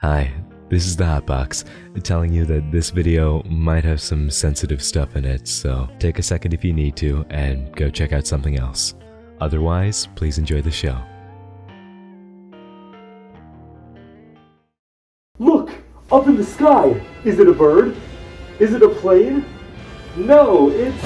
Hi, this is the Hotbox, telling you that this video might have some sensitive stuff in it, so take a second if you need to and go check out something else. Otherwise, please enjoy the show. Look! Up in the sky! Is it a bird? Is it a plane? No, it's...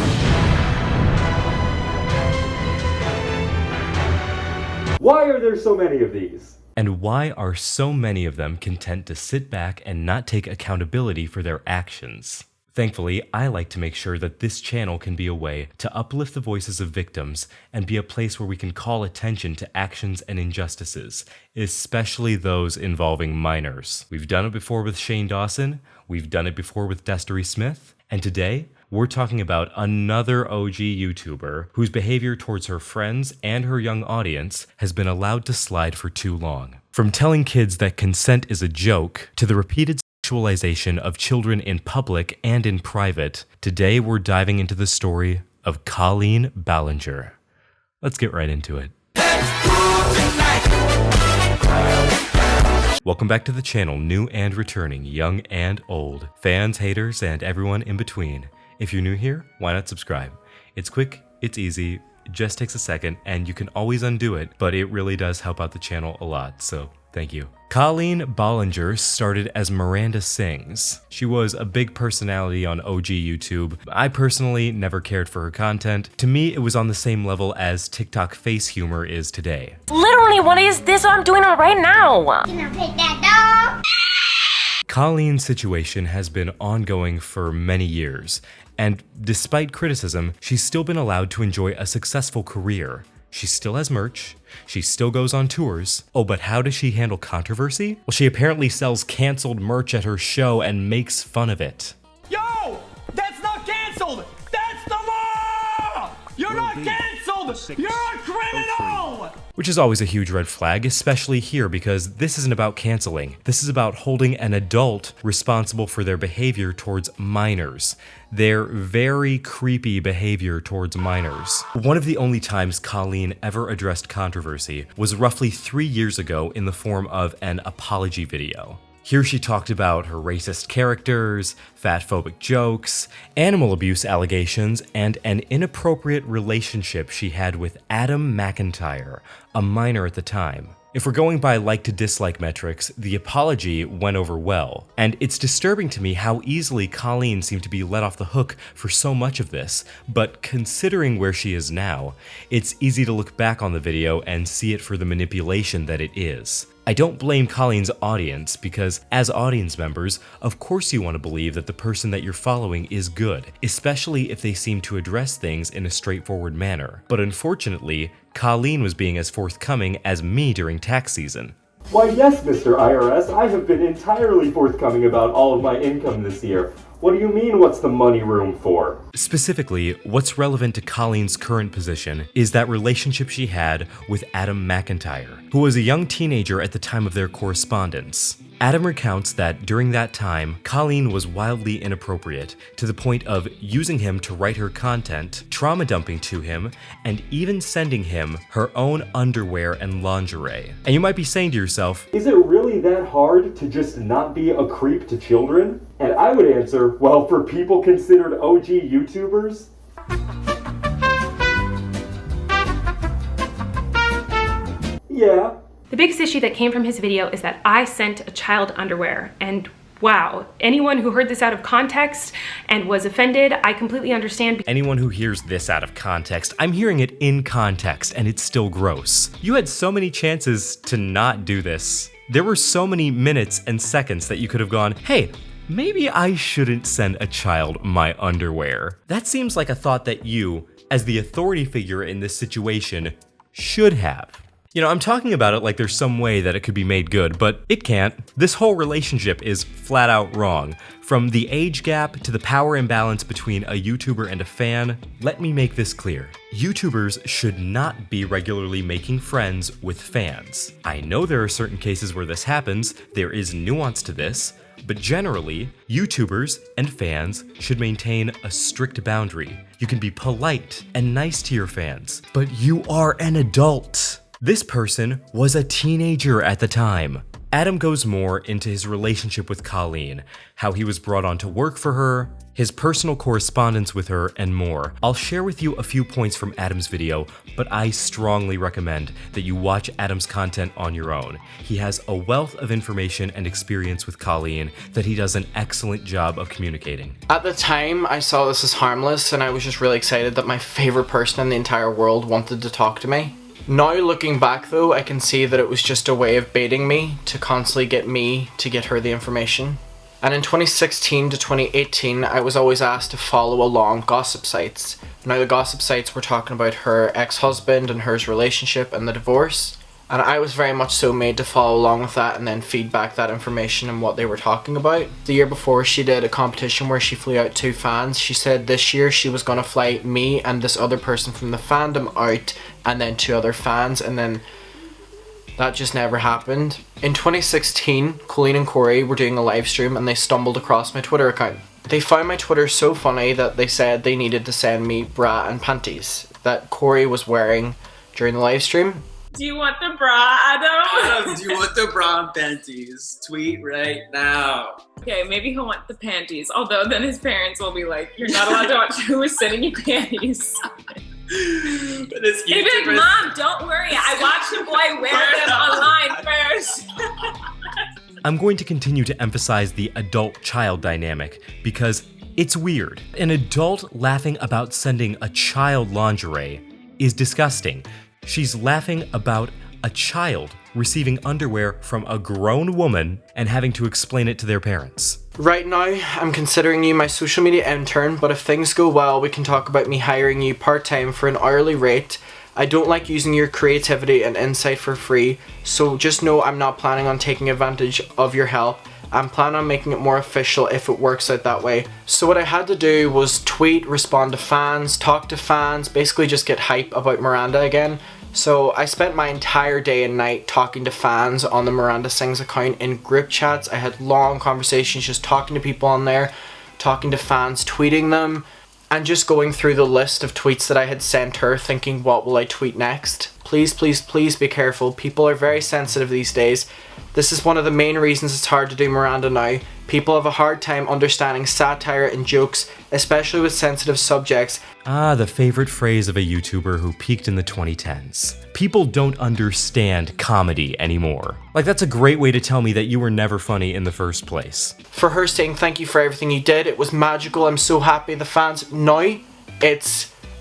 Why are there so many of these? And why are so many of them content to sit back and not take accountability for their actions? Thankfully, I like to make sure that this channel can be a way to uplift the voices of victims and be a place where we can call attention to actions and injustices, especially those involving minors. We've done it before with Shane Dawson, we've done it before with Desiree Smith, and today, we're talking about another OG YouTuber whose behavior towards her friends and her young audience has been allowed to slide for too long. From telling kids that consent is a joke, to the repeated sexualization of children in public and in private, today we're diving into the story of Colleen Ballinger. Let's get right into it. Welcome back to the channel, new and returning, young and old, fans, haters, and everyone in between. If you're new here, why not subscribe? It's quick, it's easy, it just takes a second, and you can always undo it, but it really does help out the channel a lot, so thank you. Colleen Ballinger started as Miranda Sings. She was a big personality on OG YouTube. I personally never cared for her content. To me, it was on the same level as TikTok face humor is today. Literally, what is this? I'm doing it right now. Can I pet that dog? Colleen's situation has been ongoing for many years, and despite criticism, she's still been allowed to enjoy a successful career. She still has merch, she still goes on tours. Oh, but how does she handle controversy? Well, she apparently sells canceled merch at her show and makes fun of it. Yo! That's not canceled! That's the law! You're not canceled! You're a criminal! Which is always a huge red flag, especially here, because this isn't about canceling. This is about holding an adult responsible for their behavior towards minors. Their very creepy behavior towards minors. One of the only times Colleen ever addressed controversy was roughly 3 years ago in the form of an apology video. Here she talked about her racist characters, fatphobic jokes, animal abuse allegations, and an inappropriate relationship she had with Adam McIntyre, a minor at the time. If we're going by like to dislike metrics, the apology went over well, and it's disturbing to me how easily Colleen seemed to be let off the hook for so much of this, but considering where she is now, it's easy to look back on the video and see it for the manipulation that it is. I don't blame Colleen's audience because, as audience members, of course you want to believe that the person that you're following is good, especially if they seem to address things in a straightforward manner. But unfortunately, Colleen was being as forthcoming as me during tax season. Why yes, Mr. IRS, I have been entirely forthcoming about all of my income this year. What do you mean, what's the money room for? Specifically, what's relevant to Colleen's current position is that relationship she had with Adam McIntyre, who was a young teenager at the time of their correspondence. Adam recounts that during that time, Colleen was wildly inappropriate, to the point of using him to write her content, trauma dumping to him, and even sending him her own underwear and lingerie. And you might be saying to yourself, Is it really that hard to just not be a creep to children? And I would answer, well, for people considered OG YouTubers? Yeah. The biggest issue that came from his video is that I sent a child underwear, and wow, anyone who heard this out of context and was offended, I completely understand. Anyone who hears this out of context, I'm hearing it in context and it's still gross. You had so many chances to not do this. There were so many minutes and seconds that you could have gone, hey, maybe I shouldn't send a child my underwear. That seems like a thought that you, as the authority figure in this situation, should have. You know, I'm talking about it like there's some way that it could be made good, but it can't. This whole relationship is flat out wrong. From the age gap to the power imbalance between a YouTuber and a fan, let me make this clear. YouTubers should not be regularly making friends with fans. I know there are certain cases where this happens, there is nuance to this, but generally, YouTubers and fans should maintain a strict boundary. You can be polite and nice to your fans, but you are an adult. This person was a teenager at the time. Adam goes more into his relationship with Colleen, how he was brought on to work for her, his personal correspondence with her, and more. I'll share with you a few points from Adam's video, but I strongly recommend that you watch Adam's content on your own. He has a wealth of information and experience with Colleen that he does an excellent job of communicating. At the time, I saw this as harmless, and I was just really excited that my favorite person in the entire world wanted to talk to me. Now looking back though, I can see that it was just a way of baiting me to constantly get me to get her the information. And in 2016 to 2018, I was always asked to follow along gossip sites. Now the gossip sites were talking about her ex-husband and hers relationship and the divorce. And I was very much so made to follow along with that and then feed back that information and what they were talking about. The year before, she did a competition where she flew out 2 fans. She said this year she was going to fly me and this other person from the fandom out and then 2 other fans, and then that just never happened. In 2016, Colleen and Corey were doing a live stream and they stumbled across my Twitter account. They found my Twitter so funny that they said they needed to send me bra and panties that Corey was wearing during the live stream. Do you want the bra, Adam? Adam, do you want the bra and panties? Tweet right now. Okay, maybe he'll want the panties. Although then his parents will be like, "You're not allowed to watch who is sending you panties." He'd be like, "Mom, don't worry. I watched a boy wear them online first." I'm going to continue to emphasize the adult-child dynamic because it's weird. An adult laughing about sending a child lingerie is disgusting. She's laughing about a child receiving underwear from a grown woman and having to explain it to their parents. Right now, I'm considering you my social media intern, but if things go well, we can talk about me hiring you part-time for an hourly rate. I don't like using your creativity and insight for free, so just know I'm not planning on taking advantage of your help. I'm planning on making it more official if it works out that way. So what I had to do was tweet, respond to fans, talk to fans, basically just get hype about Miranda again. So I spent my entire day and night talking to fans on the Miranda Sings account in group chats. I had long conversations just talking to people on there, talking to fans, tweeting them, and just going through the list of tweets that I had sent her thinking, what will I tweet next? Please, please, please be careful. People are very sensitive these days. This is one of the main reasons it's hard to do Miranda now. People have a hard time understanding satire and jokes, especially with sensitive subjects. Ah, the favorite phrase of a YouTuber who peaked in the 2010s. People don't understand comedy anymore. Like, that's a great way to tell me that you were never funny in the first place. For her saying thank you for everything you did, it was magical, I'm so happy. The fans, now,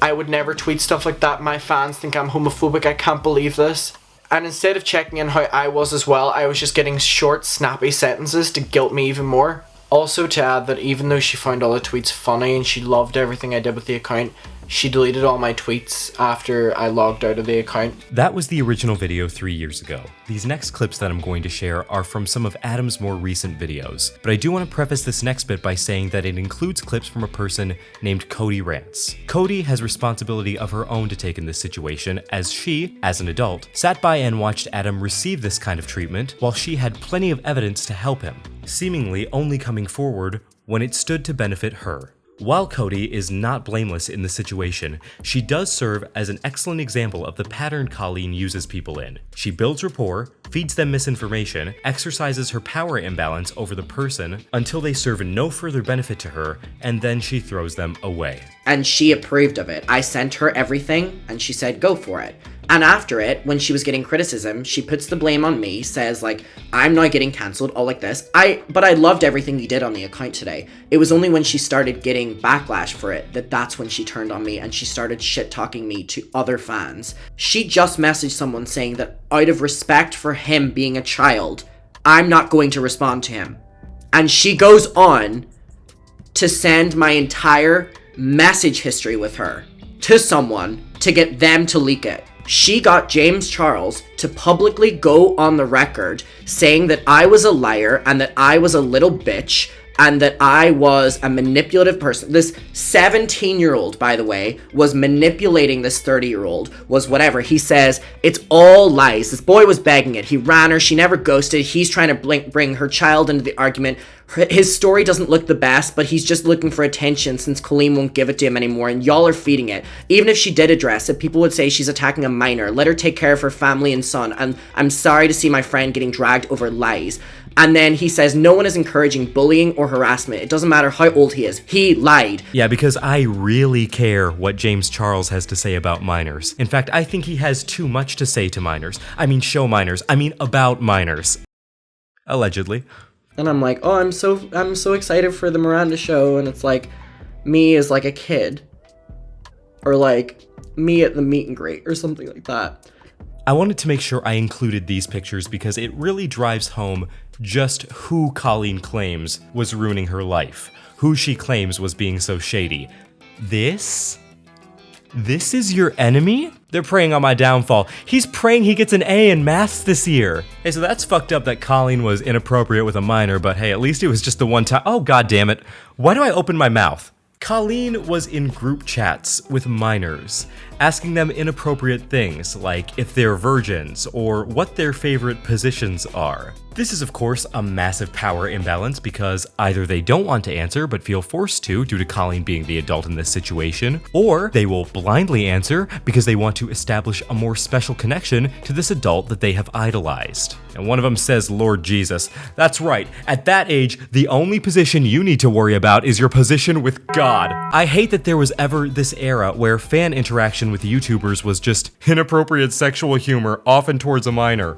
I would never tweet stuff like that. My fans think I'm homophobic, I can't believe this. And instead of checking in how I was as well, I was just getting short, snappy sentences to guilt me even more. Also to add that even though she found all the tweets funny and she loved everything I did with the account, she deleted all my tweets after I logged out of the account. That was the original video 3 years ago. These next clips that I'm going to share are from some of Adam's more recent videos, but I do want to preface this next bit by saying that it includes clips from a person named Cody Rants. Cody has responsibility of her own to take in this situation, as she, as an adult, sat by and watched Adam receive this kind of treatment while she had plenty of evidence to help him, seemingly only coming forward when it stood to benefit her. While Cody is not blameless in the situation, she does serve as an excellent example of the pattern Colleen uses people in. She builds rapport, feeds them misinformation, exercises her power imbalance over the person until they serve no further benefit to her, and then she throws them away. And she approved of it. I sent her everything, and she said, go for it. And after it, when she was getting criticism, she puts the blame on me, says like, I'm not getting cancelled, all like this. But I loved everything you did on the account today. It was only when she started getting backlash for it that's when she turned on me and she started shit-talking me to other fans. She just messaged someone saying that out of respect for him being a child, I'm not going to respond to him. And she goes on to send my entire message history with her to someone to get them to leak it. She got James Charles to publicly go on the record saying that I was a liar and that I was a little bitch and that I was a manipulative person. This 17-year-old, by the way, was manipulating this 30-year-old, was whatever. He says, it's all lies. This boy was begging it. He ran her. She never ghosted. He's trying to bring her child into the argument. his story doesn't look the best, but he's just looking for attention since Colleen won't give it to him anymore, and y'all are feeding it. Even if she did address it, people would say she's attacking a minor. Let her take care of her family and son, and I'm sorry to see my friend getting dragged over lies. And then he says no one is encouraging bullying or harassment. It doesn't matter how old he is. He lied. Yeah, because I really care what James Charles has to say about minors. In fact, I think he has too much to say to minors. I mean, show minors. I mean, about minors. Allegedly. And I'm like, oh, I'm so excited for the Miranda show, and it's like me as like a kid. Or like me at the meet and greet or something like that. I wanted to make sure I included these pictures because it really drives home just who Colleen claims was ruining her life, who she claims was being so shady. This is your enemy? They're preying on my downfall. He's praying he gets an A in maths this year. Hey, so that's fucked up that Colleen was inappropriate with a minor, but hey, at least it was just the one time. Oh, god damn it. Why do I open my mouth? Colleen was in group chats with minors, asking them inappropriate things like if they're virgins or what their favorite positions are. This is of course a massive power imbalance because either they don't want to answer but feel forced to due to Colleen being the adult in this situation, or they will blindly answer because they want to establish a more special connection to this adult that they have idolized. And one of them says, Lord Jesus. That's right, at that age, the only position you need to worry about is your position with God. I hate that there was ever this era where fan interaction with YouTubers was just inappropriate sexual humor, often towards a minor.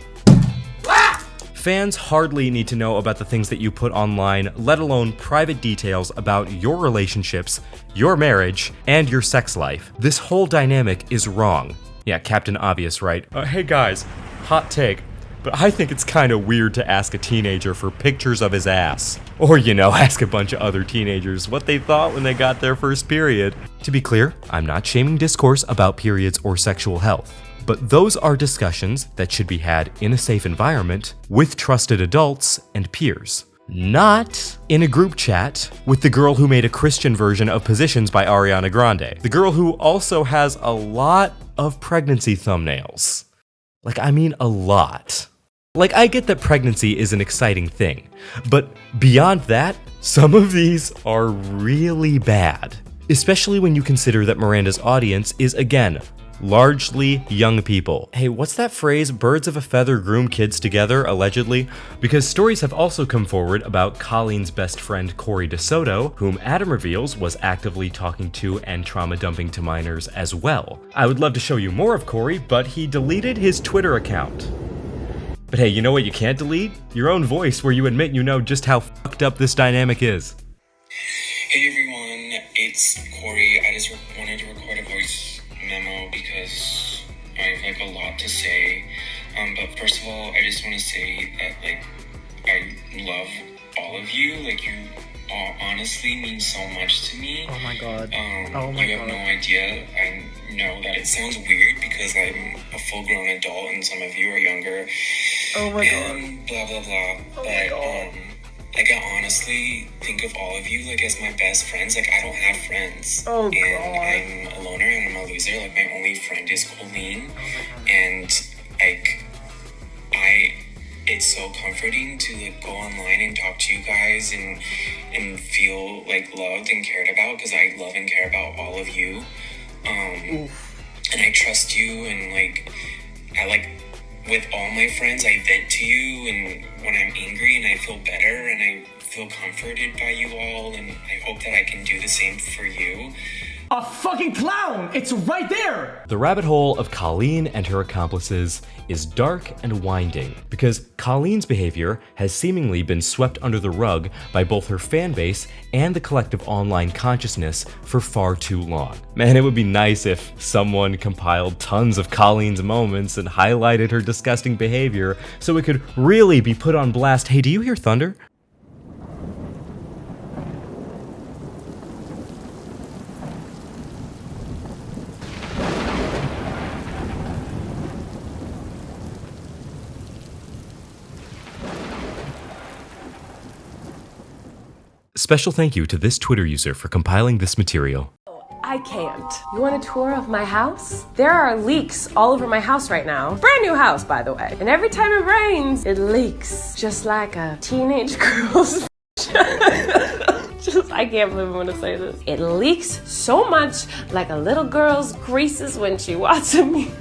Fans hardly need to know about the things that you put online, let alone private details about your relationships, your marriage, and your sex life. This whole dynamic is wrong. Yeah, Captain Obvious, right? Hey guys, hot take. But I think it's kind of weird to ask a teenager for pictures of his ass. Or, ask a bunch of other teenagers what they thought when they got their first period. To be clear, I'm not shaming discourse about periods or sexual health. But those are discussions that should be had in a safe environment with trusted adults and peers. Not in a group chat with the girl who made a Christian version of Positions by Ariana Grande. The girl who also has a lot of pregnancy thumbnails. A lot. I get that pregnancy is an exciting thing, but beyond that, some of these are really bad. Especially when you consider that Miranda's audience is, again, largely young people. Hey, what's that phrase? Birds of a feather groom kids together, allegedly? Because stories have also come forward about Colleen's best friend Corey DeSoto, whom Adam reveals was actively talking to and trauma dumping to minors as well. I would love to show you more of Corey, but he deleted his Twitter account. But hey, you know what you can't delete? Your own voice where you admit you know just how fucked up this dynamic is. Hey everyone, it's Corey. I just wanted to record a voice memo because I have a lot to say. But first of all, I just want to say that I love all of you. You all honestly mean so much to me. Oh my god. You have no idea. I know that it sounds weird because I'm a full-grown adult and some of you are younger. Oh my god. Blah blah blah. Oh but I honestly think of all of you as my best friends. I don't have friends. Oh and god. I'm a loner and I'm a loser. My only friend is Colleen. And it's so comforting to go online and talk to you guys and feel loved and cared about because I love and care about all of you. And I trust you and I with all my friends I vent to you and when I'm angry and I feel better and I feel comforted by you all and I hope that I can do the same for you. A fucking clown! It's right there! The rabbit hole of Colleen and her accomplices is dark and winding because Colleen's behavior has seemingly been swept under the rug by both her fan base and the collective online consciousness for far too long. Man, it would be nice if someone compiled tons of Colleen's moments and highlighted her disgusting behavior so it could really be put on blast. Hey, do you hear thunder? Special thank you to this Twitter user for compiling this material. I can't. You want a tour of my house? There are leaks all over my house right now. Brand new house, by the way. And every time it rains, it leaks. Just like a teenage girl's I can't believe I'm gonna say this. It leaks so much like a little girl's creases when she watching me.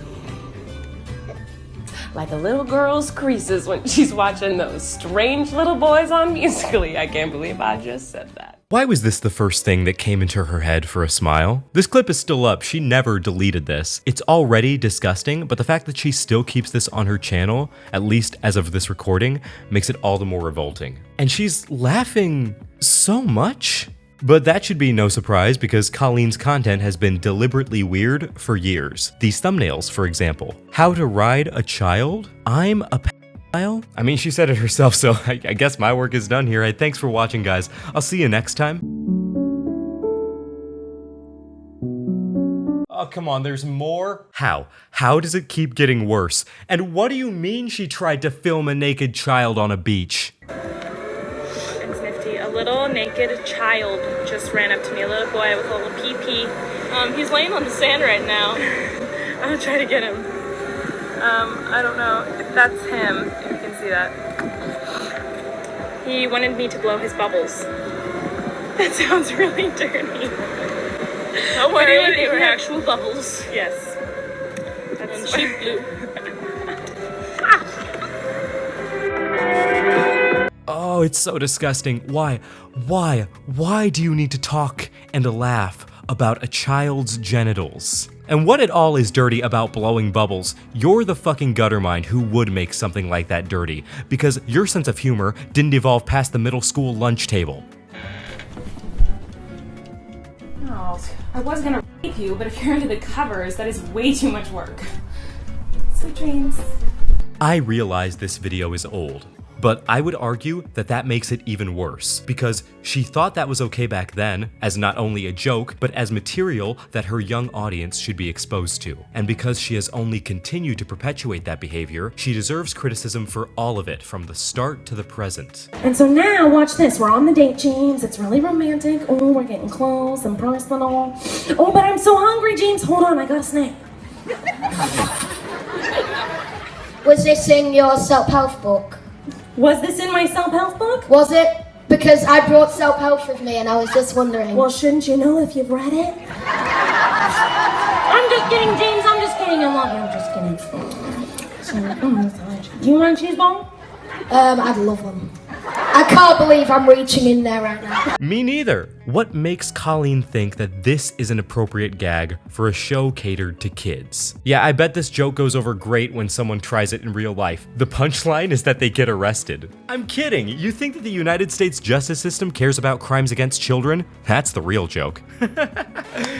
Like a little girl's creases when she's watching those strange little boys on Musical.ly. I can't believe I just said that. Why was this the first thing that came into her head for a smile? This clip is still up, she never deleted this. It's already disgusting, but the fact that she still keeps this on her channel, at least as of this recording, makes it all the more revolting. And she's laughing so much. But that should be no surprise because Colleen's content has been deliberately weird for years. These thumbnails, for example. How to ride a child? I'm a pedophile? I mean, she said it herself, so I guess my work is done here. Thanks for watching, guys. I'll see you next time. Oh, come on, there's more? How? How does it keep getting worse? And what do you mean she tried to film a naked child on a beach? A little naked child just ran up to me, a little boy with a little pee-pee. He's laying on the sand right now. I'm gonna try to get him. I don't know if that's him, if you can see that. He wanted me to blow his bubbles. That sounds really dirty. Don't worry, they were actual bubbles. Yes. And she blew. Oh, it's so disgusting. Why do you need to talk and laugh about a child's genitals? And what at all is dirty about blowing bubbles? You're the fucking gutter mind who would make something like that dirty, because your sense of humor didn't evolve past the middle school lunch table. Oh, I was gonna rape you, but if you're into the covers, that is way too much work. Sweet dreams. I realize this video is old, but I would argue that that makes it even worse, because she thought that was okay back then, as not only a joke, but as material that her young audience should be exposed to. And because she has only continued to perpetuate that behavior, she deserves criticism for all of it, from the start to the present. And so now, watch this. We're on the date, James. It's really romantic. Oh, we're getting close and personal. Oh, but I'm so hungry, James. Hold on, I got a snack. Was this in your self-help book? Was this in my self-help book? Was it? Because I brought self-help with me and I was just wondering. Well, shouldn't you know if you've read it? I'm just kidding, James. I'm just kidding. I love you. I'm just kidding. Do you want a cheese ball? I'd love one. I can't believe I'm reaching in there right now. Me neither. What makes Colleen think that this is an appropriate gag for a show catered to kids? Yeah, I bet this joke goes over great when someone tries it in real life. The punchline is that they get arrested. I'm kidding. You think that the United States justice system cares about crimes against children? That's the real joke.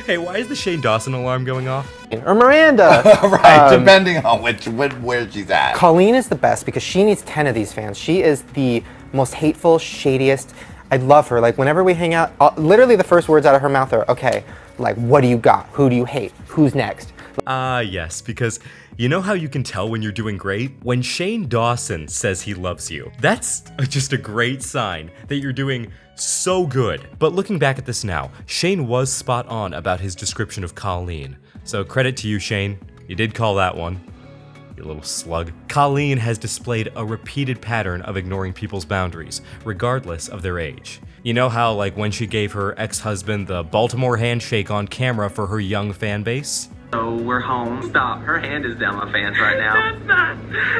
Hey, why is the Shane Dawson alarm going off? Or Miranda. Right, depending on where she's at. Colleen is the best because she needs 10 of these fans. She is the most hateful, shadiest. I love her. Like, whenever we hang out, literally the first words out of her mouth are, okay, like, what do you got? Who do you hate? Who's next? Yes, because you know how you can tell when you're doing great? When Shane Dawson says he loves you. That's just a great sign that you're doing so good. But looking back at this now, Shane was spot on about his description of Colleen. So credit to you, Shane. You did call that one. You little slug. Colleen has displayed a repeated pattern of ignoring people's boundaries, regardless of their age. You know how, like, when she gave her ex-husband the Baltimore handshake on camera for her young fan base? So we're home. Stop. Her hand is down my fans right now. That's not.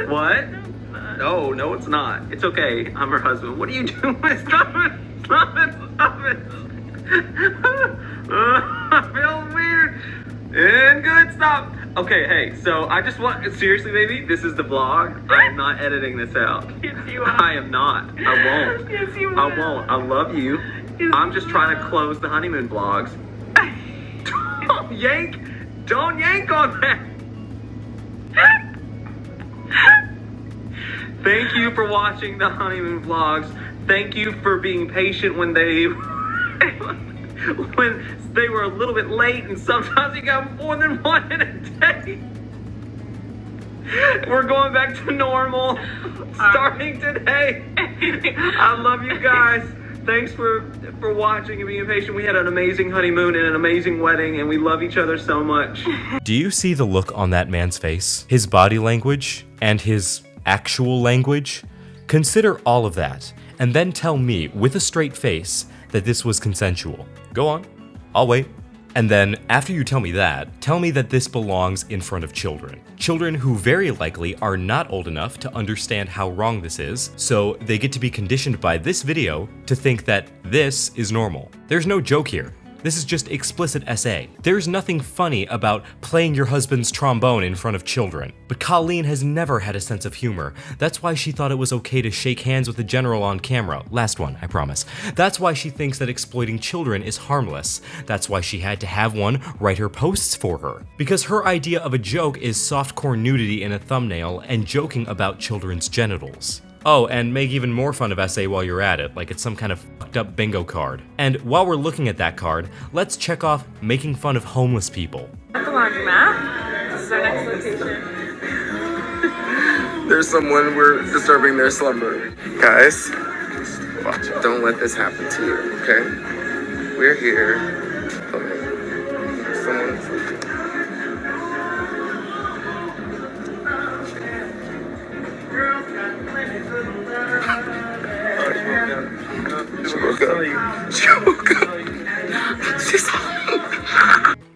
What? Oh, no, it's not. It's okay. I'm her husband. What are you doing? Stop it. Stop it. Stop it. I feel weird. And good. Stop. Okay, hey, so I just want, seriously, baby, this is the vlog. I am not editing this out. Yes, you are. I am not. I won't. Yes, you I are. won't. I love you. Yes, I'm just trying to close the honeymoon vlogs. Don't yank on that. Thank you for watching the honeymoon vlogs. Thank you for being patient when they were a little bit late, and sometimes you got more than one in a day. We're going back to normal starting today. I love you guys. Thanks for watching and being patient. We had an amazing honeymoon and an amazing wedding, and we love each other so much. Do you see the look on that man's face? His body language and his actual language? Consider all of that, and then tell me with a straight face that this was consensual. Go on, I'll wait. And then, after you tell me that this belongs in front of children. Children who very likely are not old enough to understand how wrong this is, so they get to be conditioned by this video to think that this is normal. There's no joke here. This is just explicit SA. There's nothing funny about playing your husband's trombone in front of children. But Colleen has never had a sense of humor. That's why she thought it was okay to shake hands with the general on camera. Last one, I promise. That's why she thinks that exploiting children is harmless. That's why she had to have one write her posts for her. Because her idea of a joke is softcore nudity in a thumbnail and joking about children's genitals. Oh, and make even more fun of SA while you're at it, like it's some kind of fucked up bingo card. And while we're looking at that card, let's check off making fun of homeless people. At the laundromat. This is our next location. There's someone, we're disturbing their slumber. Guys, don't let this happen to you, okay? We're here. Okay. Someone.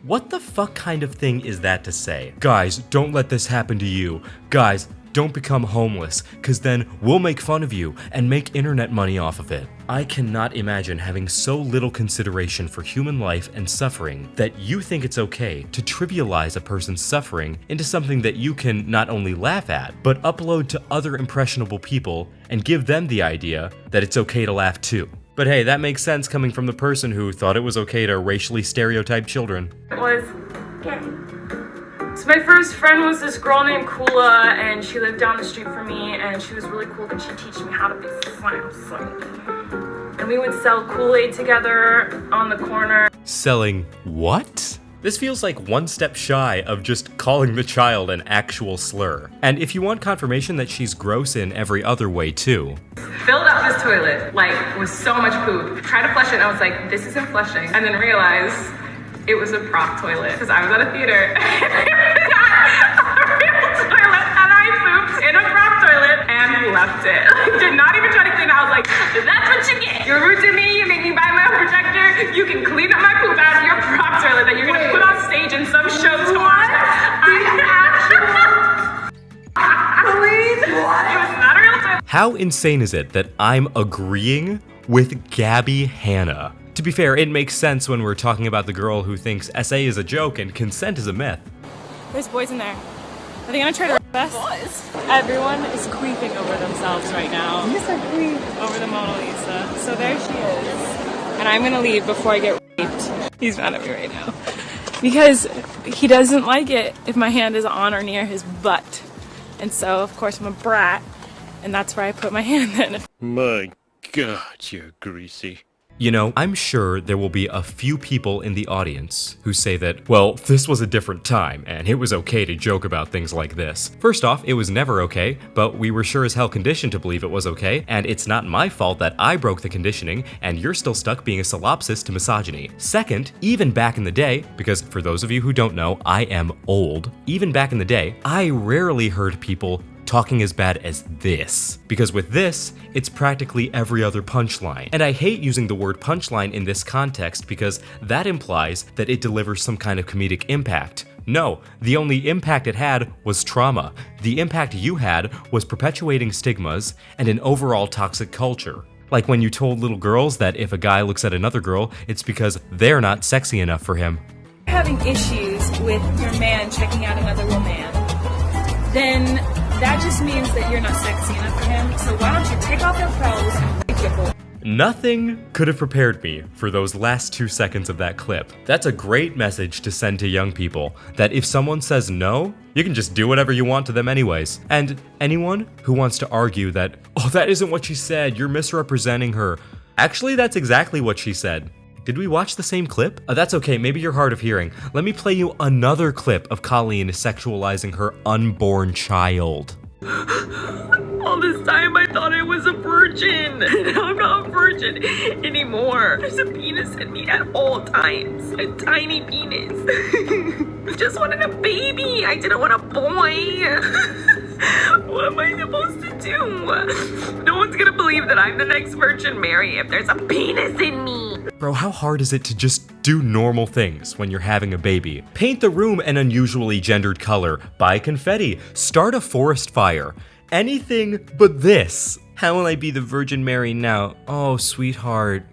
What the fuck kind of thing is that to say? Guys, don't let this happen to you. Guys, don't become homeless, cause then we'll make fun of you and make internet money off of it. I cannot imagine having so little consideration for human life and suffering that you think it's okay to trivialize a person's suffering into something that you can not only laugh at, but upload to other impressionable people and give them the idea that it's okay to laugh too. But hey, that makes sense coming from the person who thought it was okay to racially stereotype children. It was gay. So my first friend was this girl named Kula, and she lived down the street from me, and she was really cool because she teach me how to be slim. And we would sell Kool-Aid together on the corner. Selling what? This feels like one step shy of just calling the child an actual slur. And if you want confirmation that she's gross in every other way too. Filled up his toilet, like, with so much poop. Tried to flush it, and I was like, this isn't flushing. And then realized it was a prop toilet, because I was at a theater. A real toilet, and I pooped in a prop toilet and left it. Did not even try to clean it. I was like, that's what you get. You're rude to me, you make me buy my own projector, you can clean up my poop out of your prop toilet that you're gonna put on stage in some show tomorrow. Colleen, it was not a real toilet. How insane is it that I'm agreeing with Gabby Hanna? To be fair, it makes sense when we're talking about the girl who thinks SA is a joke and consent is a myth. There's boys in there. Are they gonna try to rape us? Boys? Everyone is creeping over themselves right now. Yes, I creep. Over the Mona Lisa. So there she is. And I'm gonna leave before I get raped. He's mad at me right now. Because he doesn't like it if my hand is on or near his butt. And so, of course, I'm a brat. And that's where I put my hand in. My God, you're greasy. You know, I'm sure there will be a few people in the audience who say that, well, this was a different time, and it was okay to joke about things like this. First off, it was never okay, but we were sure as hell conditioned to believe it was okay, and it's not my fault that I broke the conditioning, and you're still stuck being a solipsist to misogyny. Second, even back in the day, because for those of you who don't know, I am old, even back in the day, I rarely heard people talking as bad as this. Because with this, it's practically every other punchline. And I hate using the word punchline in this context because that implies that it delivers some kind of comedic impact. No, the only impact it had was trauma. The impact you had was perpetuating stigmas and an overall toxic culture. Like when you told little girls that if a guy looks at another girl, it's because they're not sexy enough for him. Having issues with your man checking out another woman, then that just means that you're not sexy enough for him. So why don't you take off your clothes and rape your boy? Nothing could have prepared me for those last 2 seconds of that clip. That's a great message to send to young people, that if someone says no, you can just do whatever you want to them anyways. And anyone who wants to argue that, oh, that isn't what she said, you're misrepresenting her. Actually, that's exactly what she said. Did we watch the same clip? That's okay, maybe you're hard of hearing. Let me play you another clip of Colleen sexualizing her unborn child. All this time I thought I was a virgin. I'm not a virgin anymore. There's a penis in me at all times. A tiny penis. I just wanted a baby. I didn't want a boy. What am I supposed to do? No one's gonna believe that I'm the next Virgin Mary if there's a penis in me. Bro, how hard is it to just do normal things when you're having a baby? Paint the room an unusually gendered color, buy confetti, start a forest fire. Anything but this. How will I be the Virgin Mary now? Oh, sweetheart,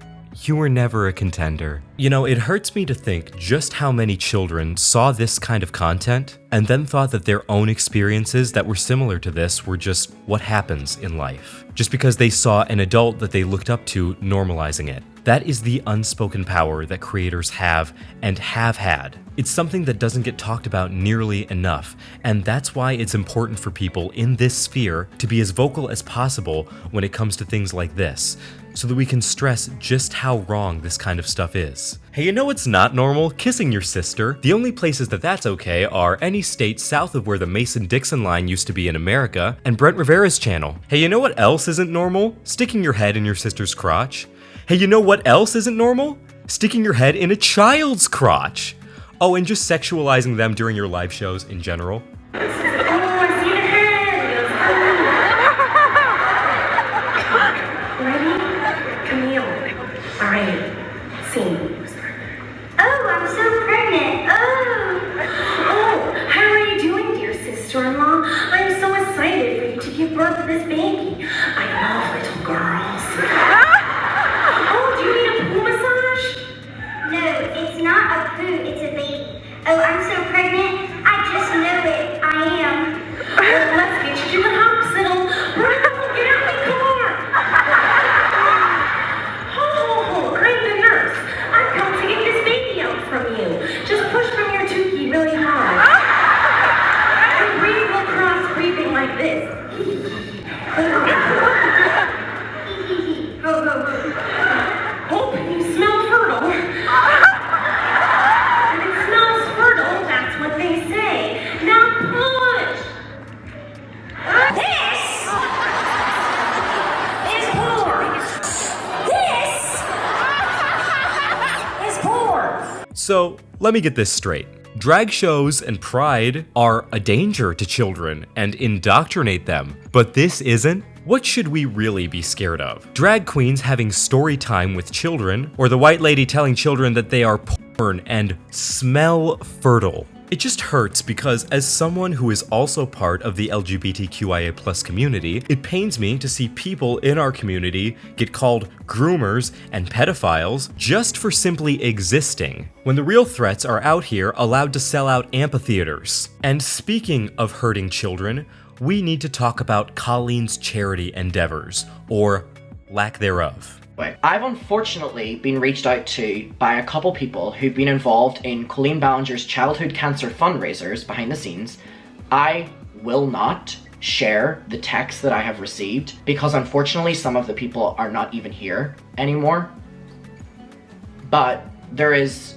you were never a contender. You know, it hurts me to think just how many children saw this kind of content and then thought that their own experiences that were similar to this were just what happens in life. Just because they saw an adult that they looked up to normalizing it. That is the unspoken power that creators have and have had. It's something that doesn't get talked about nearly enough, and that's why it's important for people in this sphere to be as vocal as possible when it comes to things like this, so that we can stress just how wrong this kind of stuff is. Hey, you know what's not normal? Kissing your sister. The only places that that's okay are any state south of where the Mason-Dixon line used to be in America, and Brent Rivera's channel. Hey, you know what else isn't normal? Sticking your head in your sister's crotch. Hey, you know what else isn't normal? Sticking your head in a child's crotch. Oh, and just sexualizing them during your live shows in general. Sister-in-law, I'm so excited for you to give birth to this baby. I love little girls. Oh, do you need a poo massage? No, it's not a poo, it's a baby. Oh, I'm so pregnant. I just know it. I am. Well, let's get you to the hospital. Brenda, get out the car. Oh, I'm the nurse. I've come to get this baby out from you. Just push from your tookie really hard. Breathing like this. Oh, you smell fertile. When it smells fertile, that's what they say. Now push. This is porn. This is porn. So, let me get this straight. Drag shows and pride are a danger to children and indoctrinate them, but this isn't? What should we really be scared of? Drag queens having story time with children, or the white lady telling children that they are porn and smell fertile? It just hurts because as someone who is also part of the LGBTQIA+ community, it pains me to see people in our community get called groomers and pedophiles just for simply existing, when the real threats are out here allowed to sell out amphitheaters. And speaking of hurting children, we need to talk about Colleen's charity endeavors, or lack thereof. I've unfortunately been reached out to by a couple people who've been involved in Colleen Ballinger's childhood cancer fundraisers behind the scenes. I will not share the text that I have received because unfortunately some of the people are not even here anymore. But there is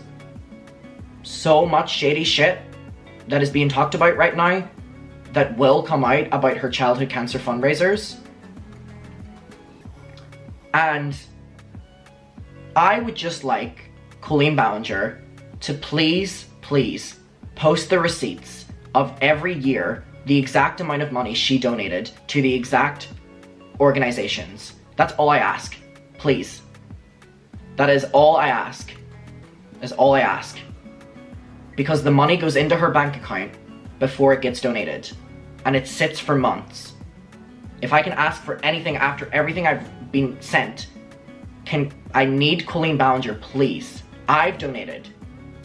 so much shady shit that is being talked about right now that will come out about her childhood cancer fundraisers. And I would just like Colleen Ballinger to please post the receipts of every year the exact amount of money she donated to the exact organizations. That's all I ask. Please. That is all I ask. That's all I ask. Because the money goes into her bank account before it gets donated. And it sits for months. If I can ask for anything after everything I've been sent, I need Colleen Ballinger, please. I've donated.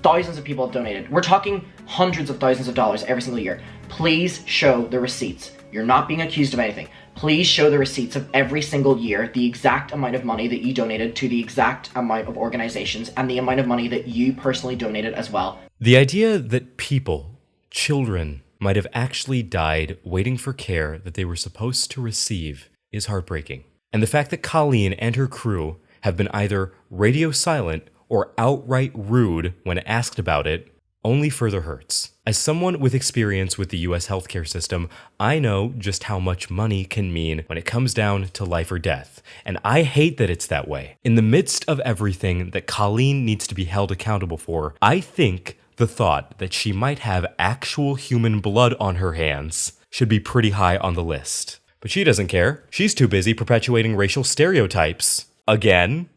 Thousands of people have donated. We're talking hundreds of thousands of dollars every single year. Please show the receipts. You're not being accused of anything. Please show the receipts of every single year, the exact amount of money that you donated to the exact amount of organizations, and the amount of money that you personally donated as well. The idea that people, children, might have actually died waiting for care that they were supposed to receive is heartbreaking. And the fact that Colleen and her crew have been either radio silent or outright rude when asked about it only further hurts. As someone with experience with the US healthcare system, I know just how much money can mean when it comes down to life or death, and I hate that it's that way. In the midst of everything that Colleen needs to be held accountable for, I think the thought that she might have actual human blood on her hands should be pretty high on the list. But she doesn't care. She's too busy perpetuating racial stereotypes. Again.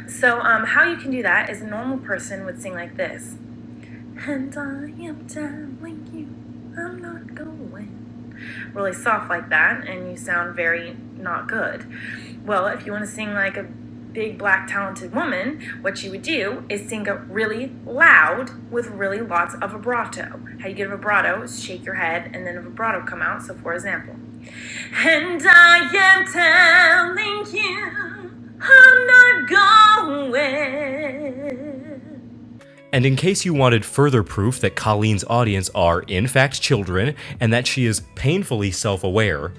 So, how you can do that is a normal person would sing like this. And I am telling you, I'm not going. Really soft like that, and you sound very not good. Well, if you want to sing like a big black talented woman, what you would do is sing it really loud with really lots of vibrato. How you get a vibrato is shake your head and then a vibrato come out. So for example, and I am telling you, I'm not going. And in case you wanted further proof that Colleen's audience are in fact children and that she is painfully self-aware,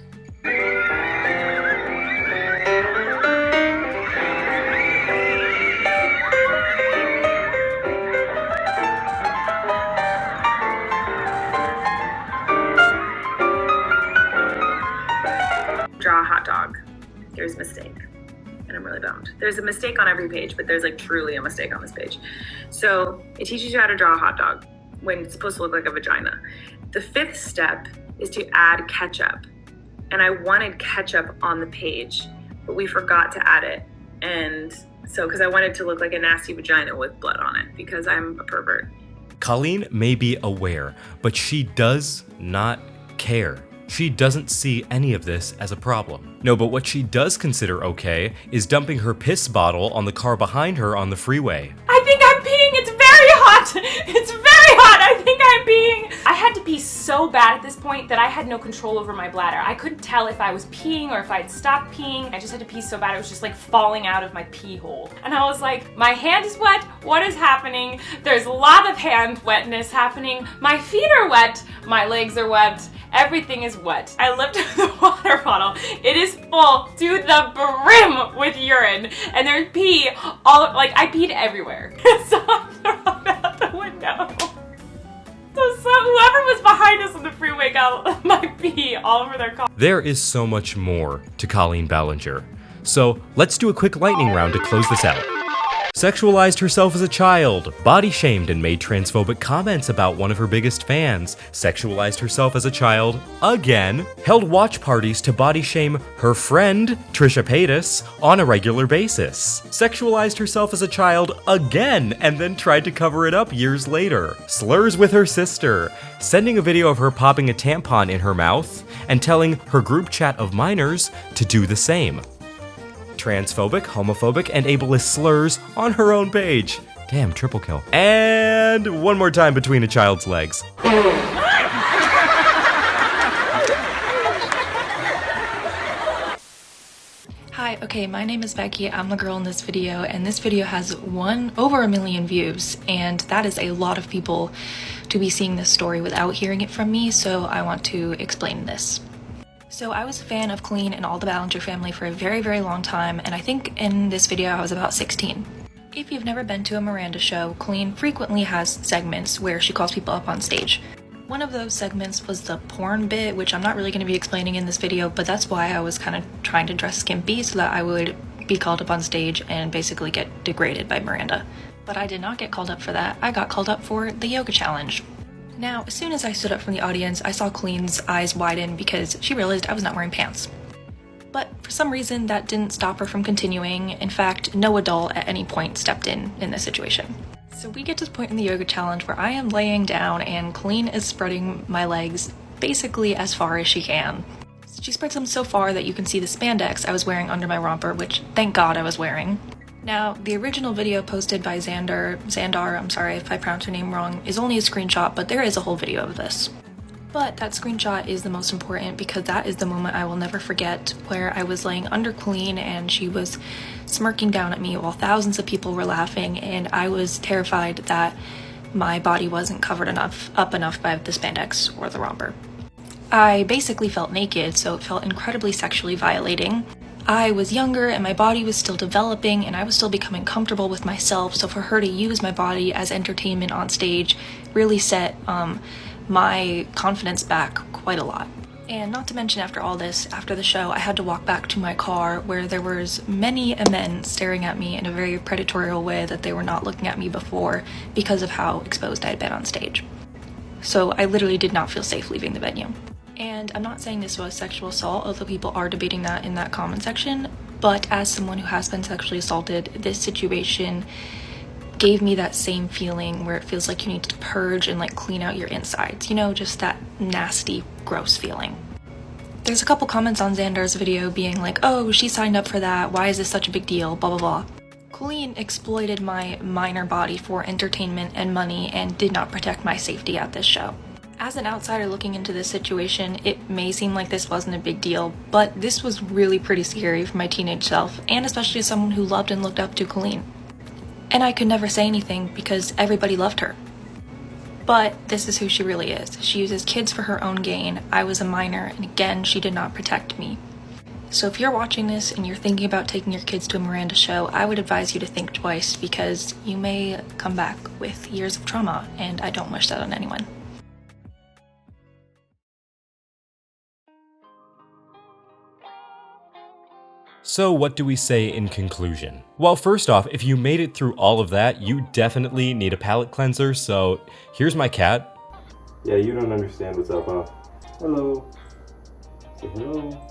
draw a hot dog. There's a mistake. And I'm really bummed. There's a mistake on every page, but there's like truly a mistake on this page. So it teaches you how to draw a hot dog when it's supposed to look like a vagina. The fifth step is to add ketchup. And I wanted ketchup on the page, but we forgot to add it. And so, because I wanted to look like a nasty vagina with blood on it, because I'm a pervert. Colleen may be aware, but she does not care. She doesn't see any of this as a problem. No, but what she does consider okay is dumping her piss bottle on the car behind her on the freeway. I think I'm peeing. It's very hot. It's very hot. I think I'm peeing. I had to pee so bad at this point that I had no control over my bladder. I couldn't tell if I was peeing or if I'd stopped peeing. I just had to pee so bad it was just like falling out of my pee hole. And I was like, my hand is wet. What is happening? There's a lot of hand wetness happening. My feet are wet. My legs are wet. Everything is wet. I lifted the water bottle. It is full to the brim with urine. And there's pee all, like I peed everywhere. So I threw it out the window. So whoever was behind us on the freeway got my pee all over their car. There is so much more to Colleen Ballinger. So let's do a quick lightning round to close this out. Sexualized herself as a child, body shamed and made transphobic comments about one of her biggest fans, sexualized herself as a child again, held watch parties to body shame her friend, Trisha Paytas, on a regular basis, sexualized herself as a child again and then tried to cover it up years later, slurs with her sister, sending a video of her popping a tampon in her mouth and telling her group chat of minors to do the same. Transphobic, homophobic, and ableist slurs on her own page. Damn, triple kill. And one more time between a child's legs. Hi, okay, my name is Becky. I'm the girl in this video, and this video has over 1 million views, and that is a lot of people to be seeing this story without hearing it from me, so I want to explain this. So I was a fan of Colleen and all the Ballinger family for a very, very long time, and I think in this video I was about 16. If you've never been to a Miranda show, Colleen frequently has segments where she calls people up on stage. One of those segments was the porn bit, which I'm not really going to be explaining in this video, but that's why I was kind of trying to dress skimpy so that I would be called up on stage and basically get degraded by Miranda. But I did not get called up for that. I got called up for the yoga challenge. Now, as soon as I stood up from the audience, I saw Colleen's eyes widen because she realized I was not wearing pants. But for some reason, that didn't stop her from continuing. In fact, no adult at any point stepped in this situation. So we get to the point in the yoga challenge where I am laying down and Colleen is spreading my legs basically as far as she can. She spreads them so far that you can see the spandex I was wearing under my romper, which thank God I was wearing. Now, the original video posted by Xandar, I'm sorry if I pronounced her name wrong, is only a screenshot, but there is a whole video of this. But that screenshot is the most important because that is the moment I will never forget, where I was laying under Colleen and she was smirking down at me while thousands of people were laughing, and I was terrified that my body wasn't covered up enough by the spandex or the romper. I basically felt naked, so it felt incredibly sexually violating. I was younger and my body was still developing and I was still becoming comfortable with myself, so for her to use my body as entertainment on stage really set my confidence back quite a lot. And not to mention, after all this, after the show, I had to walk back to my car where there was many men staring at me in a very predatory way that they were not looking at me before because of how exposed I had been on stage. So I literally did not feel safe leaving the venue. And I'm not saying this was sexual assault, although people are debating that in that comment section, but as someone who has been sexually assaulted, this situation gave me that same feeling where it feels like you need to purge and like clean out your insides, you know, just that nasty, gross feeling. There's a couple comments on Xandar's video being like, oh, she signed up for that, why is this such a big deal, blah blah blah. Colleen exploited my minor body for entertainment and money and did not protect my safety at this show. As an outsider looking into this situation, it may seem like this wasn't a big deal, but this was really pretty scary for my teenage self, and especially as someone who loved and looked up to Colleen. And I could never say anything because everybody loved her. But this is who she really is. She uses kids for her own gain. I was a minor, and again, she did not protect me. So if you're watching this and you're thinking about taking your kids to a Miranda show, I would advise you to think twice because you may come back with years of trauma, and I don't wish that on anyone. So what do we say in conclusion? Well, first off, if you made it through all of that, you definitely need a palate cleanser, so here's my cat. Yeah, you don't understand what's up, huh? Hello. Say hello.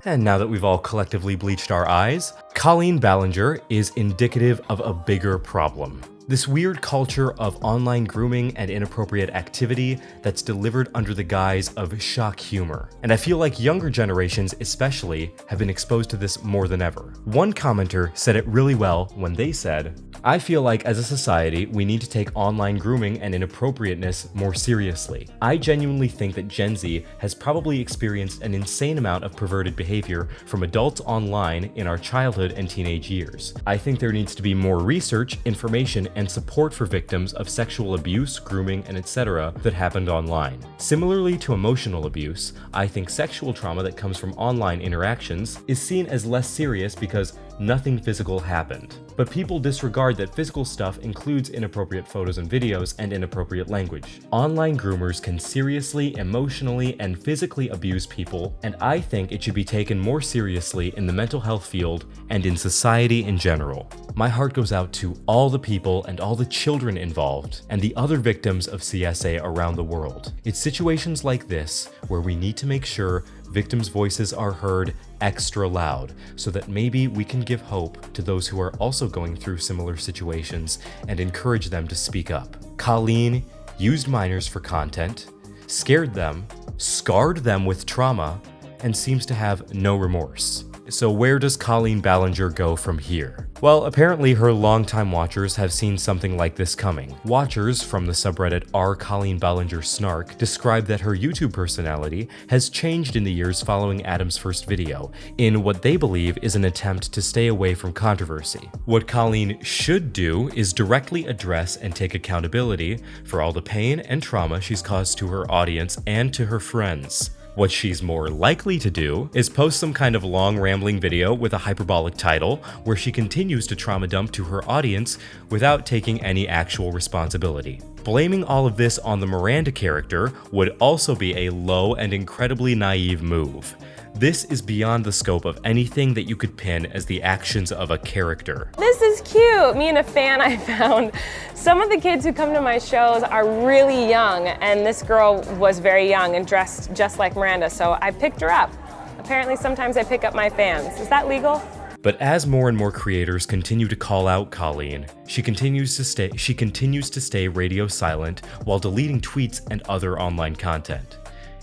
And now that we've all collectively bleached our eyes, Colleen Ballinger is indicative of a bigger problem. This weird culture of online grooming and inappropriate activity that's delivered under the guise of shock humor. And I feel like younger generations especially have been exposed to this more than ever. One commenter said it really well when they said, I feel like as a society, we need to take online grooming and inappropriateness more seriously. I genuinely think that Gen Z has probably experienced an insane amount of perverted behavior from adults online in our childhood and teenage years. I think there needs to be more research, information, and support for victims of sexual abuse, grooming, and etc. that happened online. Similarly to emotional abuse, I think sexual trauma that comes from online interactions is seen as less serious because nothing physical happened. But people disregard that physical stuff includes inappropriate photos and videos and inappropriate language. Online groomers can seriously, emotionally, and physically abuse people, and I think it should be taken more seriously in the mental health field and in society in general. My heart goes out to all the people and all the children involved and the other victims of CSA around the world. It's situations like this where we need to make sure victims' voices are heard extra loud so that maybe we can give hope to those who are also going through similar situations and encourage them to speak up. Colleen used minors for content, scared them, scarred them with trauma, and seems to have no remorse. So where does Colleen Ballinger go from here? Well, apparently her longtime watchers have seen something like this coming. Watchers from the subreddit r_ColleenBallingerSnark describe that her YouTube personality has changed in the years following Adam's first video, in what they believe is an attempt to stay away from controversy. What Colleen should do is directly address and take accountability for all the pain and trauma she's caused to her audience and to her friends. What she's more likely to do is post some kind of long rambling video with a hyperbolic title where she continues to trauma dump to her audience without taking any actual responsibility. Blaming all of this on the Miranda character would also be a low and incredibly naive move. This is beyond the scope of anything that you could pin as the actions of a character. This is cute. Me and a fan I found. Some of the kids who come to my shows are really young, and this girl was very young and dressed just like Miranda, so I picked her up. Apparently sometimes I pick up my fans. Is that legal? But as more and more creators continue to call out Colleen, she continues to stay radio silent while deleting tweets and other online content.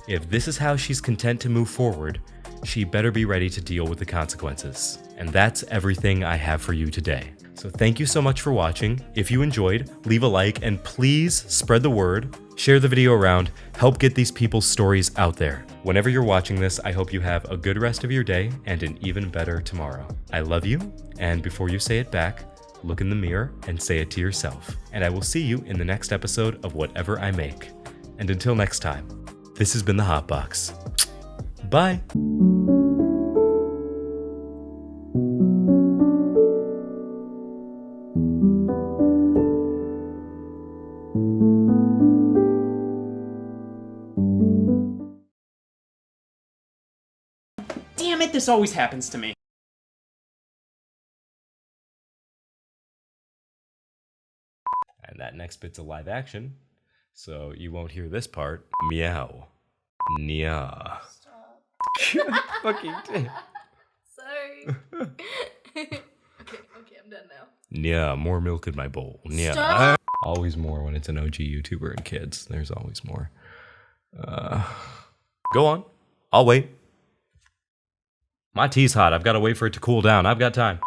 If this is how she's content to move forward, she better be ready to deal with the consequences. And that's everything I have for you today. So thank you so much for watching. If you enjoyed, leave a like and please spread the word, share the video around, help get these people's stories out there. Whenever you're watching this, I hope you have a good rest of your day and an even better tomorrow. I love you, and before you say it back, look in the mirror and say it to yourself. And I will see you in the next episode of whatever I make. And until next time, this has been the Hot Box. Bye. Damn it, this always happens to me. And that next bit's a live action, so you won't hear this part. Meow. Yeah. Fucking sorry. Okay, I'm done now. Yeah, more milk in my bowl. Yeah. Stop. Always more when it's an OG YouTuber and kids. There's always more. Go on. I'll wait. My tea's hot. I've got to wait for it to cool down. I've got time.